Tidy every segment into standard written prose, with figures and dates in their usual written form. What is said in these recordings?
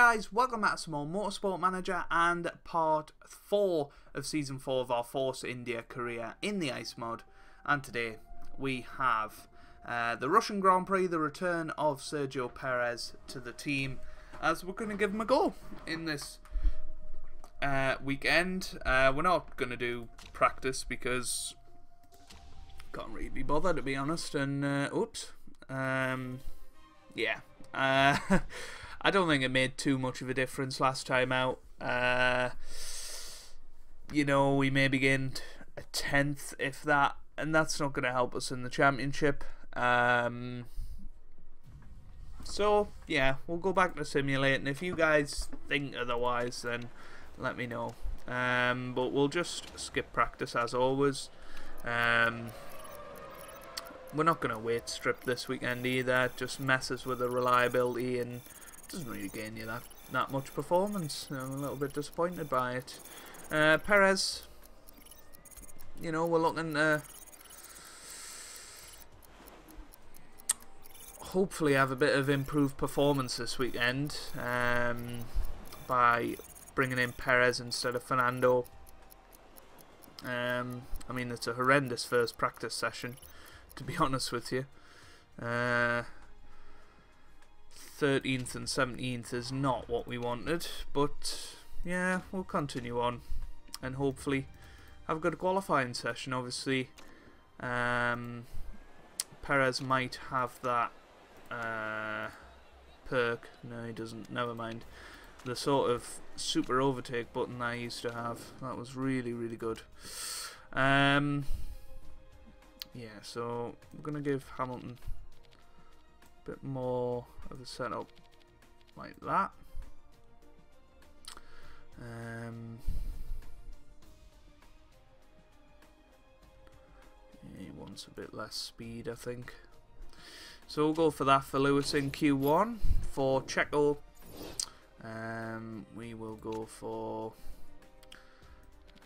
guys, welcome back to some more Motorsport Manager and part 4 of Season 4 of our Force India career in the Ice mod. And today we have the Russian Grand Prix, the return of Sergio Perez to the team, as we're going to give him a go in this weekend. We're not going to do practice because can't really be bothered, to be honest, and yeah. I don't think it made too much of a difference last time out. You know, we maybe gained a 10th, if that, and that's not going to help us in the championship. So, yeah, we'll go back to simulating. If you guys think otherwise, then let me know. But we'll just skip practice as always. We're not going to weight strip this weekend either. It just messes with the reliability and doesn't really gain you that much performance. I'm a little bit disappointed by it. Perez, you know, we're looking to hopefully have a bit of improved performance this weekend by bringing in Perez instead of Fernando. I mean, it's a horrendous first practice session, to be honest with you. 13th and 17th is not what we wanted, but yeah, we'll continue on and hopefully have a good qualifying session. Obviously, Perez might have that perk. No, he doesn't. Never mind. The sort of super overtake button I used to have. That was really, really good. Yeah, so I'm going to give Hamilton a bit more of a setup like that. He wants a bit less speed, I think. So we'll go for that for Lewis in Q1. For Checo, we will go for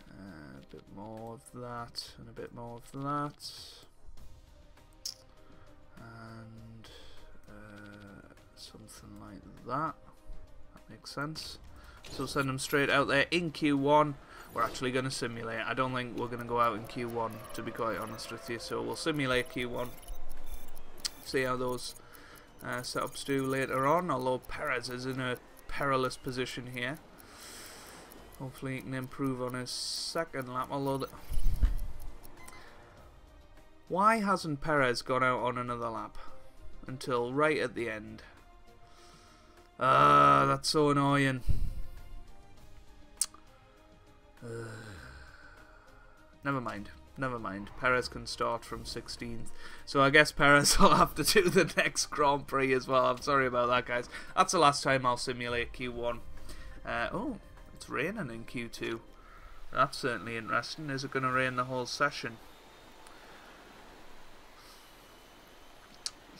a bit more of that and a bit more of that. And something like that. That makes sense. So send them straight out there in Q1. We're actually going to simulate. I don't think we're going to go out in Q1, to be quite honest with you. So we'll simulate Q1. See how those setups do later on. Although Perez is in a perilous position here. Hopefully he can improve on his second lap. Although why hasn't Perez gone out on another lap until right at the end? That's so annoying. Never mind. Never mind. Perez can start from 16th. So I guess Perez will have to do the next Grand Prix as well. I'm sorry about that, guys. That's the last time I'll simulate Q1. Oh, it's raining in Q2. That's certainly interesting. Is it going to rain the whole session?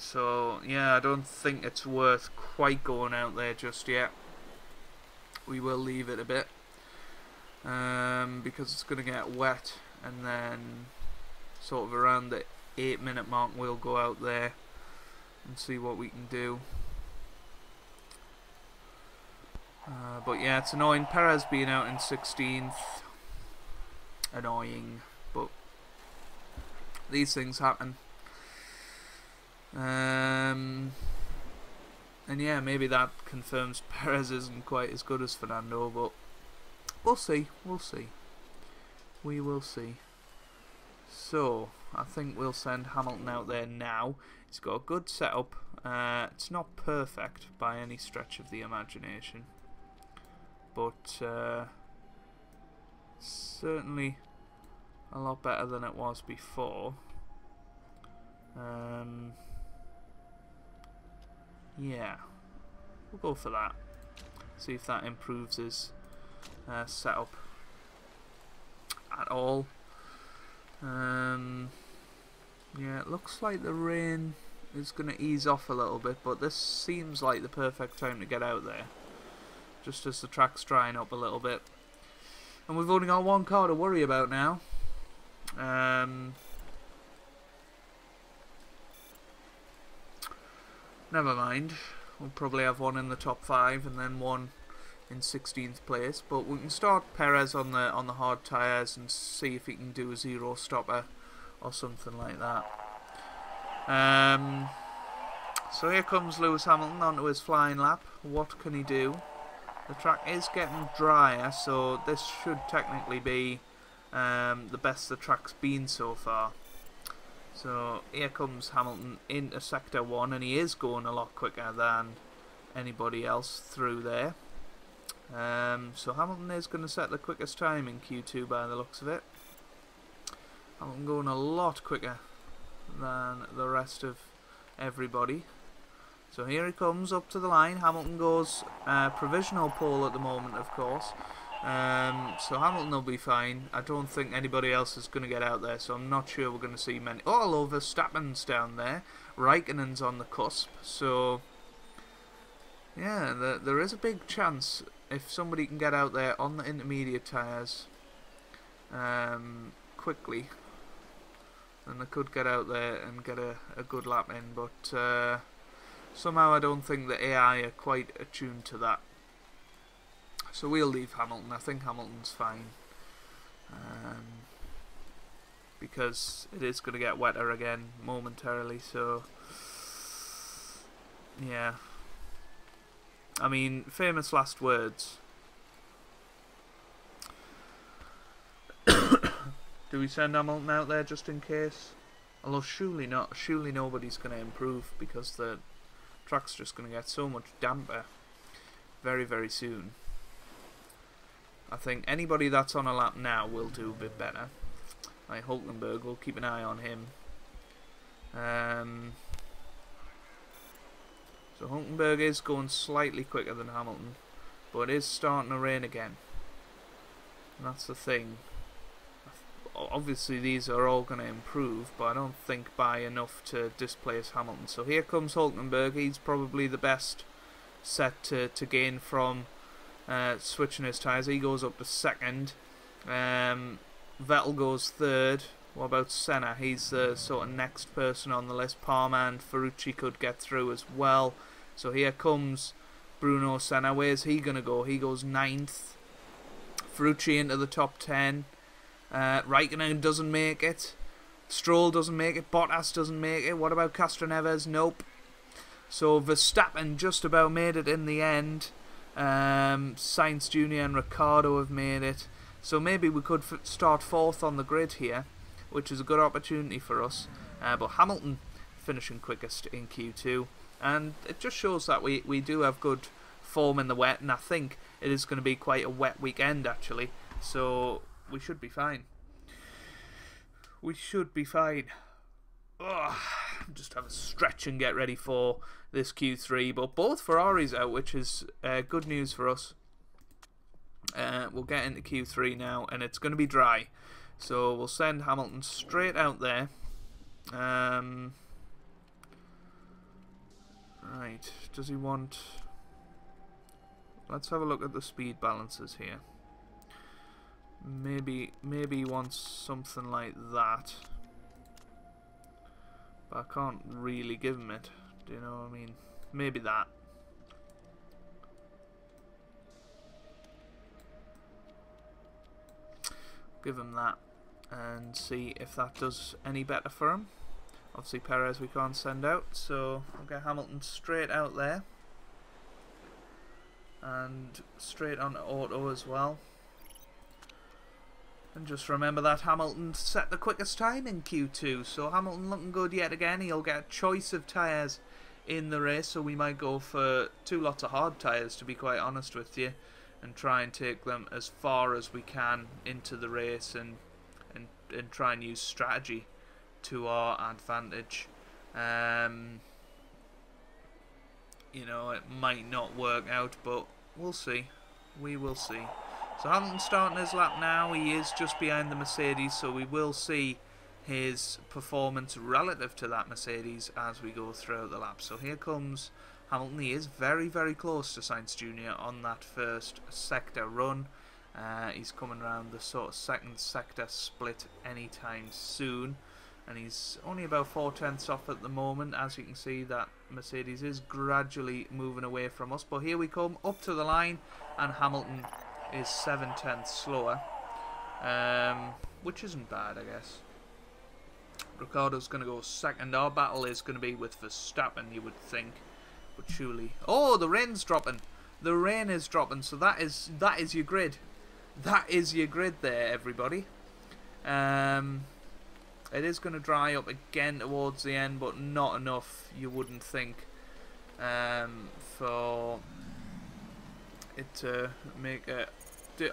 So, yeah, I don't think it's worth quite going out there just yet. We will leave it a bit. Because it's going to get wet. And then, sort of around the 8-minute mark, we'll go out there and see what we can do. But yeah, it's annoying. Perez being out in 16th. Annoying. But these things happen. And yeah, maybe that confirms Perez isn't quite as good as Fernando, but we'll see. We'll see. We will see. So I think we'll send Hamilton out there now. He's got a good setup. It's not perfect by any stretch of the imagination, but certainly a lot better than it was before. Yeah, we'll go for that. See if that improves his setup at all. Yeah, it looks like the rain is going to ease off a little bit, but this seems like the perfect time to get out there, just as the track's drying up a little bit. And we've only got one car to worry about now. Never mind. We'll probably have one in the top 5 and then one in 16th place. But we can start Perez on the hard tyres and see if he can do a 0 stopper or something like that. So here comes Lewis Hamilton onto his flying lap. What can he do? The track is getting drier, so this should technically be the best the track's been so far. So here comes Hamilton into sector 1, and he is going a lot quicker than anybody else through there. So Hamilton is going to set the quickest time in Q2 by the looks of it. Hamilton going a lot quicker than the rest of everybody. So here he comes up to the line. Hamilton goes provisional pole at the moment, of course. So Hamilton will be fine. I don't think anybody else is going to get out there, so I'm not sure we're going to see many. All over Verstappen's down there. Raikkonen's on the cusp. So yeah, there is a big chance if somebody can get out there on the intermediate tyres quickly, then they could get out there and get a good lap in. But somehow I don't think the AI are quite attuned to that. So we'll leave Hamilton. I think Hamilton's fine. Because it is going to get wetter again momentarily, so yeah. I mean, famous last words. Do we send Hamilton out there just in case? Although surely not. Surely nobody's going to improve because the track's just going to get so much damper very, very soon. I think anybody that's on a lap now will do a bit better. Like Hulkenberg, we'll keep an eye on him. So Hulkenberg is going slightly quicker than Hamilton, but it is starting to rain again. And that's the thing. Obviously these are all going to improve, but I don't think by enough to displace Hamilton. So here comes Hulkenberg. He's probably the best set to gain from switching his tyres. He goes up to second. Vettel goes third. What about Senna? He's the sort of next person on the list. Palmer and Ferrucci could get through as well. So here comes Bruno Senna. Where's he going to go? He goes 9th. Ferrucci into the top 10. Raikkonen doesn't make it. Stroll doesn't make it. Bottas doesn't make it. What about Castroneves? Nope. So Verstappen just about made it in the end. Sainz Jr. and Ricciardo have made it. So maybe we could start 4th on the grid here, which is a good opportunity for us. But Hamilton finishing quickest in Q2. And it just shows that we do have good form in the wet. And I think it is going to be quite a wet weekend, actually. So we should be fine. We should be fine. Ugh, just have a stretch and get ready for this Q3. But both Ferraris out, which is good news for us. We'll get into Q3 now, and it's going to be dry. So we'll send Hamilton straight out there. Right, does he want... Let's have a look at the speed balances here. Maybe he wants something like that. But I can't really give him it. Do you know what I mean? Maybe that. Give him that and see if that does any better for him. Obviously Perez we can't send out, so we'll get Hamilton straight out there. And straight on auto as well. And just remember that Hamilton set the quickest time in Q2, so Hamilton looking good yet again. He'll get a choice of tyres in the race, so we might go for 2 lots of hard tyres, to be quite honest with you, and try and take them as far as we can into the race and try and use strategy to our advantage. You know, it might not work out, but we'll see. We will see. So Hamilton starting his lap now. He is just behind the Mercedes, so we will see his performance relative to that Mercedes as we go throughout the lap. So here comes Hamilton. He is very, very close to Sainz Jr. on that first sector run. He's coming around the sort of second sector split anytime soon. and he's only about 4/10 off at the moment. As you can see, that Mercedes is gradually moving away from us, but here we come up to the line, and Hamilton is 7/10 slower, which isn't bad, I guess. Ricciardo's going to go second. Our battle is going to be with Verstappen, you would think, but surely... Oh, the rain's dropping. The rain is dropping, so that is your grid. That is your grid there, everybody. It is going to dry up again towards the end, but not enough, you wouldn't think, for it to make a...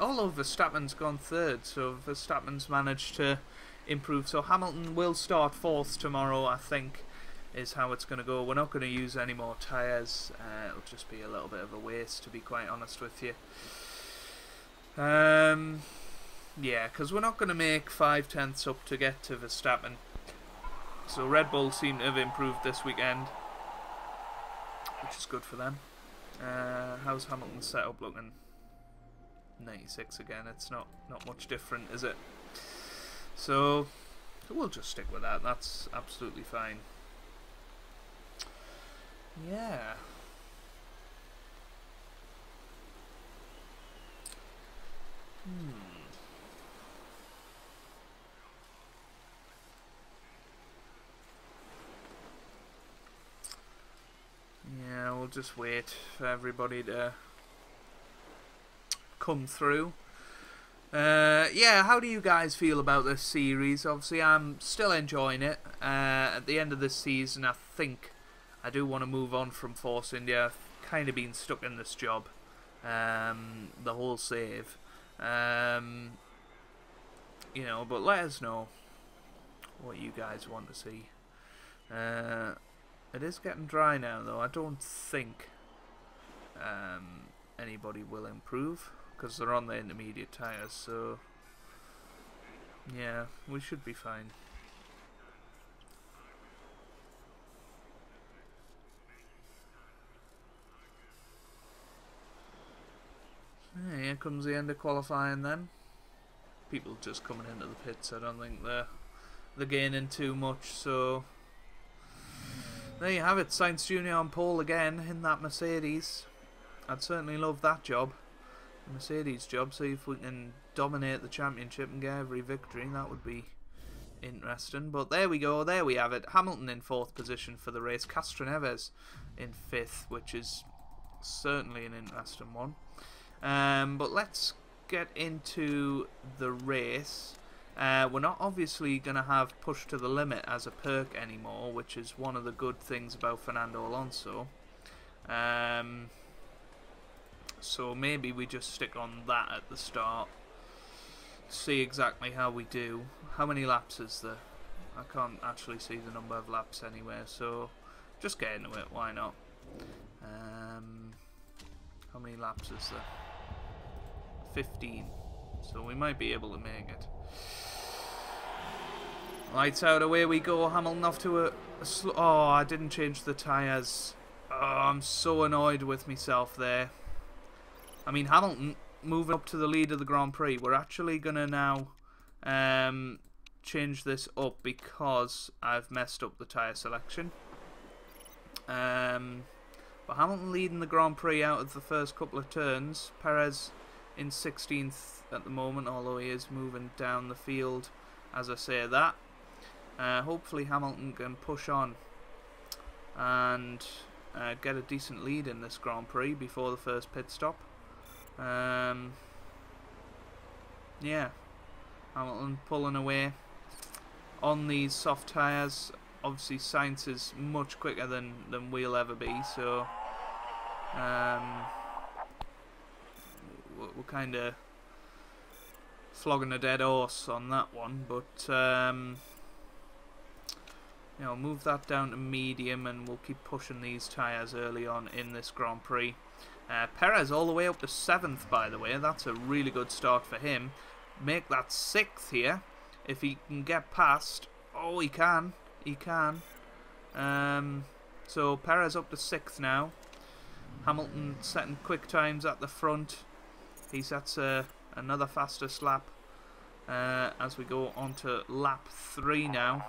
Although Verstappen's gone third, so Verstappen's managed to improve. So Hamilton will start fourth tomorrow, I think, is how it's going to go. We're not going to use any more tyres. It'll just be a little bit of a waste, to be quite honest with you. Yeah, because we're not going to make 5/10 up to get to Verstappen. So Red Bull seem to have improved this weekend, which is good for them. How's Hamilton's setup looking? 96 again. It's not much different, is it? So we'll just stick with that. That's absolutely fine. Yeah. Yeah, we'll just wait for everybody to come through. Yeah, how do you guys feel about this series? Obviously, I'm still enjoying it. At the end of this season, I think I do want to move on from Force India. I've kind of been stuck in this job, the whole save. You know, but let us know what you guys want to see. It is getting dry now, though. I don't think anybody will improve, because they're on the intermediate tyres, so yeah, we should be fine. Yeah, here comes the end of qualifying then. People just coming into the pits. I don't think they're gaining too much, so there you have it. Sainz Jr. on pole again in that Mercedes. I'd certainly love that job, the Mercedes job. See if we can dominate the championship and get every victory. That would be interesting. But there we go. There we have it. Hamilton in 4th position for the race. Castroneves in 5th, which is certainly an interesting one. But let's get into the race. We're not obviously going to have push to the limit as a perk anymore, which is one of the good things about Fernando Alonso. So maybe we just stick on that at the start. See exactly how we do. How many laps is there? I can't actually see the number of laps anywhere, so just get into it, why not? How many laps is there? 15. So we might be able to make it. Lights out, away we go. Hamilton off to a oh, I didn't change the tyres. Oh, I'm so annoyed with myself there. I mean, Hamilton moving up to the lead of the Grand Prix. We're actually going to now change this up because I've messed up the tyre selection. But Hamilton leading the Grand Prix out of the first couple of turns. Perez in 16th at the moment, although he is moving down the field as I say that. Hopefully Hamilton can push on and get a decent lead in this Grand Prix before the first pit stop. Yeah, Hamilton pulling away on these soft tyres. Obviously Sainz is much quicker than we'll ever be, so we're kind of flogging a dead horse on that one, but you know, move that down to medium and we'll keep pushing these tyres early on in this Grand Prix. Perez all the way up to 7th, by the way. That's a really good start for him. Make that 6th here if he can get past. Oh, he can. He can. So Perez up to 6th now. Hamilton setting quick times at the front. He sets another fastest lap as we go on to lap 3 now.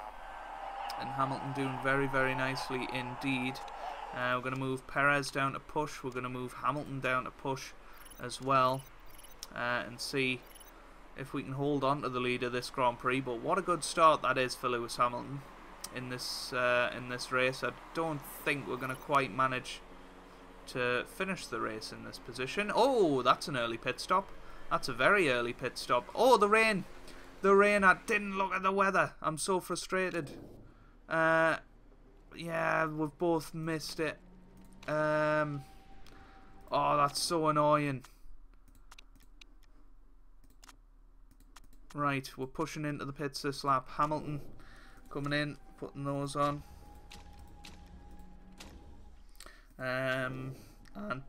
and Hamilton doing very, very nicely indeed. We're going to move Perez down to push. We're going to move Hamilton down to push as well, and see if we can hold on to the lead of this Grand Prix. But what a good start that is for Lewis Hamilton in this race. I don't think we're going to quite manage to finish the race in this position. Oh, that's an early pit stop. That's a very early pit stop. Oh, the rain. The rain. I didn't look at the weather. I'm so frustrated. Yeah, we've both missed it. Oh, that's so annoying. Right, we're pushing into the pits this lap. Hamilton coming in, putting those on. And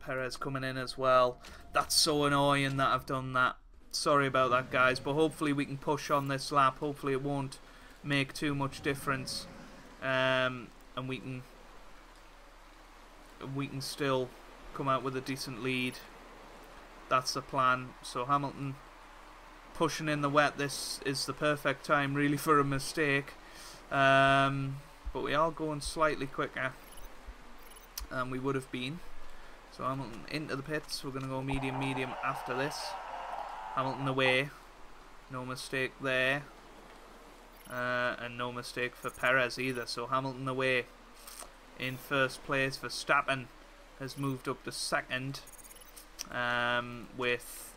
Perez coming in as well. That's so annoying that I've done that. Sorry about that, guys, but hopefully we can push on this lap. Hopefully it won't make too much difference, and we can still come out with a decent lead. That's the plan. So Hamilton pushing in the wet. This is the perfect time really for a mistake, but we are going slightly quicker than we would have been. So Hamilton into the pits. We're going to go medium after this. Hamilton away, no mistake there, and no mistake for Perez either. So Hamilton away in first place. Verstappen has moved up to second, with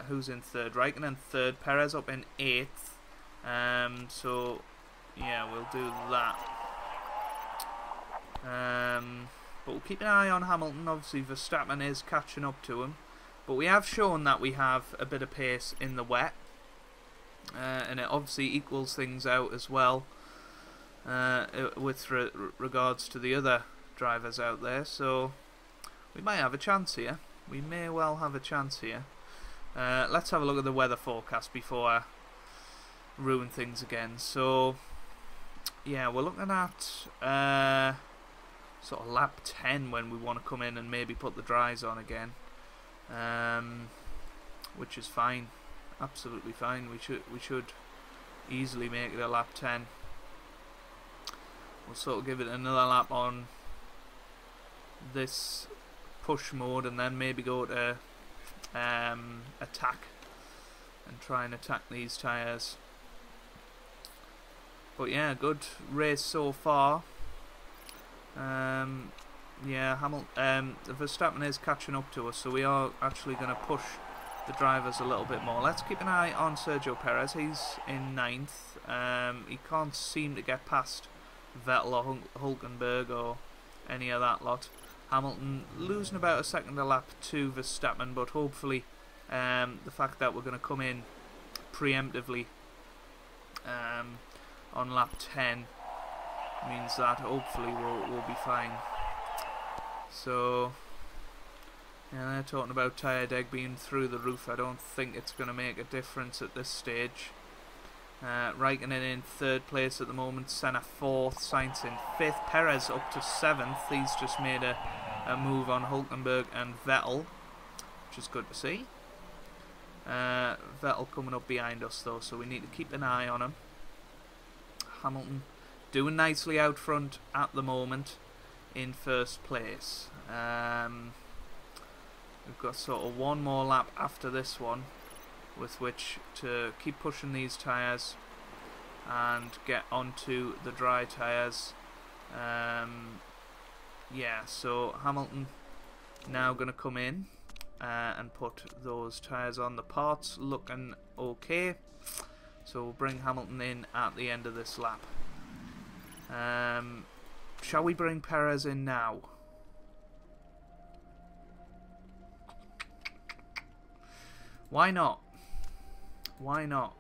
who's in third? Raikkonen third, Perez up in eighth. So yeah, we'll do that. But we'll keep an eye on Hamilton. Obviously Verstappen is catching up to him, but we have shown that we have a bit of pace in the wet, and it obviously equals things out as well, with regards to the other drivers out there. So we might have a chance here. We may well have a chance here. Let's have a look at the weather forecast before I ruin things again. So yeah, we're looking at sort of lap 10 when we want to come in and maybe put the dries on again, which is fine, absolutely fine. We should easily make it a lap 10. We'll sort of give it another lap on this push mode, and then maybe go to attack and try and attack these tyres. But yeah, good race so far. Yeah, Verstappen is catching up to us, so we are actually going to push the drivers a little bit more. Let's keep an eye on Sergio Perez. He's in 9th. He can't seem to get past Vettel or Hülkenberg or any of that lot. Hamilton losing about a second a lap to Verstappen, but hopefully the fact that we're going to come in preemptively on lap 10 means that hopefully we'll be fine. So yeah, they're talking about tyre deg being through the roof. I don't think it's going to make a difference at this stage. Raikkonen in 3rd place at the moment, Senna 4th, Sainz in 5th, Perez up to 7th. He's just made a move on Hülkenberg and Vettel, which is good to see. Vettel coming up behind us though, so we need to keep an eye on him. Hamilton doing nicely out front at the moment in 1st place. We've got sort of one more lap after this one with which to keep pushing these tyres and get onto the dry tyres. Yeah, so Hamilton now going to come in and put those tyres on. The parts looking okay, so we'll bring Hamilton in at the end of this lap. Shall we bring Perez in now? Why not? Why not?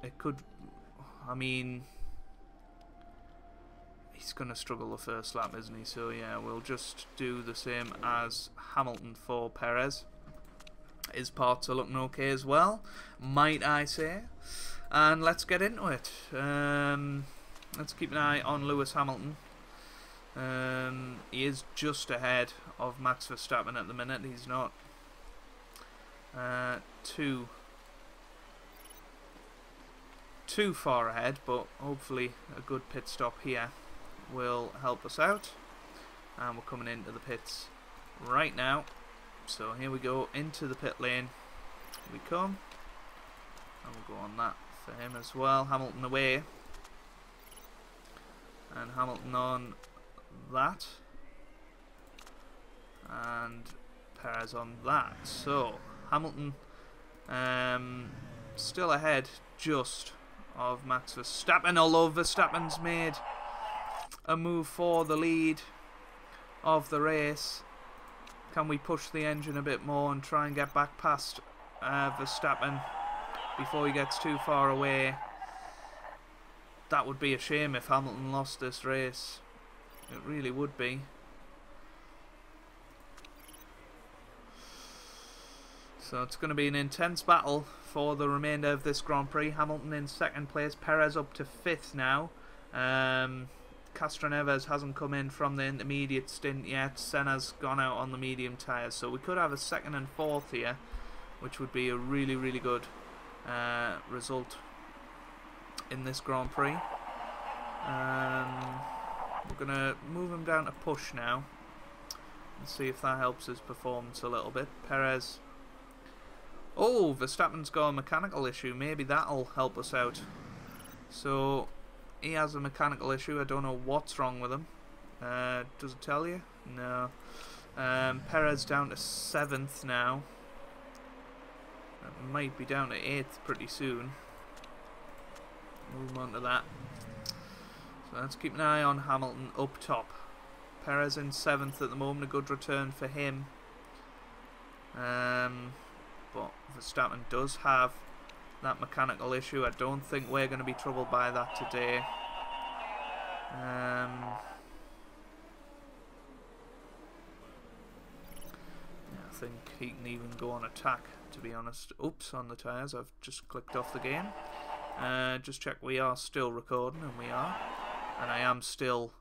It could... I mean... he's going to struggle the first lap, isn't he? So yeah, we'll just do the same as Hamilton for Perez. His parts are looking okay as well, might I say. And let's get into it. Let's keep an eye on Lewis Hamilton. He is just ahead of Max Verstappen at the minute. He's not too too far ahead, but hopefully a good pit stop here will help us out. And we're coming into the pits right now. So here we go, into the pit lane we come. And we'll go on that for him as well. Hamilton away. And Hamilton on that. And Perez on that. So Hamilton still ahead just of Max Verstappen, although Verstappen's made a move for the lead of the race. Can we push the engine a bit more and try and get back past Verstappen before he gets too far away? That would be a shame if Hamilton lost this race. It really would be. So it's going to be an intense battle for the remainder of this Grand Prix. Hamilton in second place, Perez up to 5th now. Castroneves hasn't come in from the intermediate stint yet. Senna's gone out on the medium tyres. So we could have a 2nd and 4th here, which would be a really, really good result in this Grand Prix. We're going to move him down to push now and see if that helps his performance a little bit. Perez. Oh, Verstappen's got a mechanical issue. Maybe that'll help us out. So he has a mechanical issue. I don't know what's wrong with him. Does it tell you? No. Perez down to 7th now. It might be down to 8th pretty soon. Move on to that. So let's keep an eye on Hamilton up top. Perez in 7th at the moment. A good return for him. But Verstappen does have that mechanical issue. I don't think we're going to be troubled by that today. Yeah, I think he can even go on attack, to be honest. Oops, on the tyres. I've just clicked off the game. Just check we are still recording, and we are. And I am still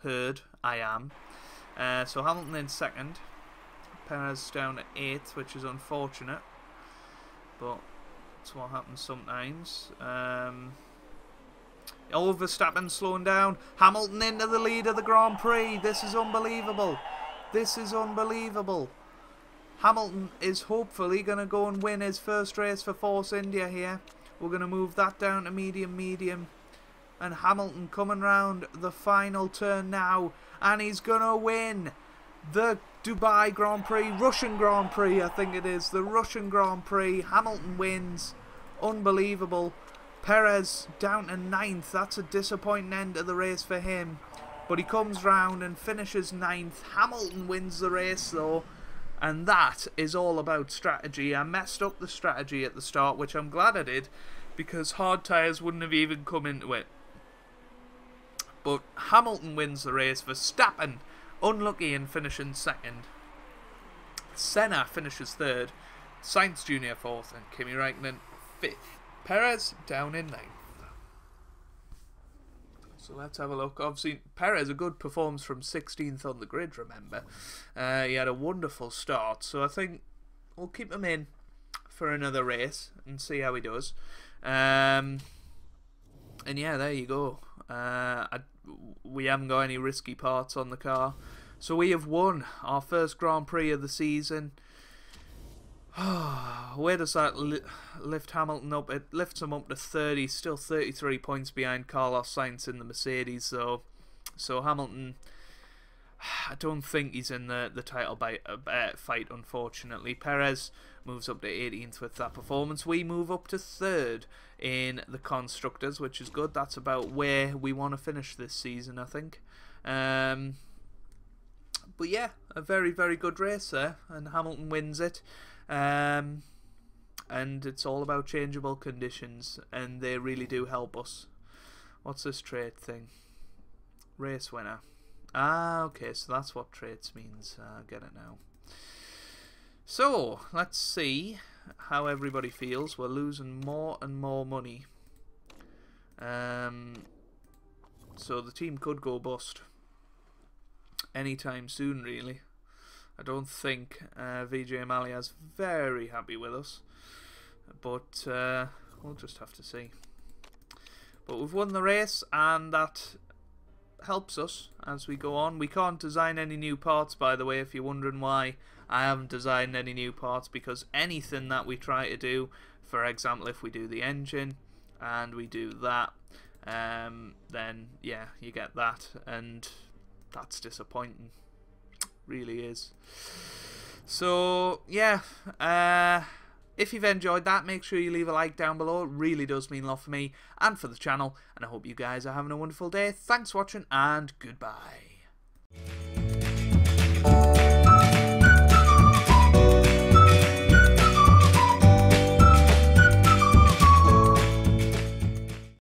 heard. I am. So Hamilton in 2nd. Perez down to 8th, which is unfortunate. But that's what happens sometimes. Verstappen slowing down. Hamilton into the lead of the Grand Prix. This is unbelievable. This is unbelievable. Hamilton is hopefully going to go and win his first race for Force India here. We're going to move that down to medium. And Hamilton coming round the final turn now. And he's going to win the Dubai Grand Prix, Russian Grand Prix, I think it is. The Russian Grand Prix. Hamilton wins. Unbelievable. Perez down to 9th. That's a disappointing end to the race for him. But he comes round and finishes 9th. Hamilton wins the race though. And that is all about strategy. I messed up the strategy at the start, which I'm glad I did, because hard tyres wouldn't have even come into it. But Hamilton wins the race. Verstappen unlucky in finishing 2nd. Senna finishes 3rd. Sainz Jr. 4th. And Kimi Räikkönen 5th. Perez down in 9th. So let's have a look. Obviously, Perez, a good performance from 16th on the grid, remember. He had a wonderful start. So I think we'll keep him in for another race and see how he does. And yeah, there you go. We haven't got any risky parts on the car. So we have won our first Grand Prix of the season. Where does that lift Hamilton up? It lifts him up to 30, still 33 points behind Carlos Sainz in the Mercedes. So Hamilton, I don't think he's in the title fight, unfortunately. Perez moves up to 18th with that performance. We move up to 3rd in the Constructors, which is good. That's about where we want to finish this season, I think. But yeah, a very, very good race there, and Hamilton wins it. And it's all about changeable conditions, and they really do help us. What's this trait thing? Race winner. Ah, okay, so that's what traits means. I get it now. So, let's see how everybody feels. We're losing more and more money. So the team could go bust anytime soon, really. I don't think Vijay Mallya's very happy with us, but we'll just have to see. But we've won the race, and that helps us as we go on. We can't design any new parts, by the way, if you're wondering why I haven't designed any new parts, because anything that we try to do, for example, if we do the engine and we do that, then yeah, you get that, and that's disappointing. Really is. So yeah, if you've enjoyed that, make sure you leave a like down below. It really does mean a lot for me and for the channel, and I hope you guys are having a wonderful day. Thanks for watching, and goodbye.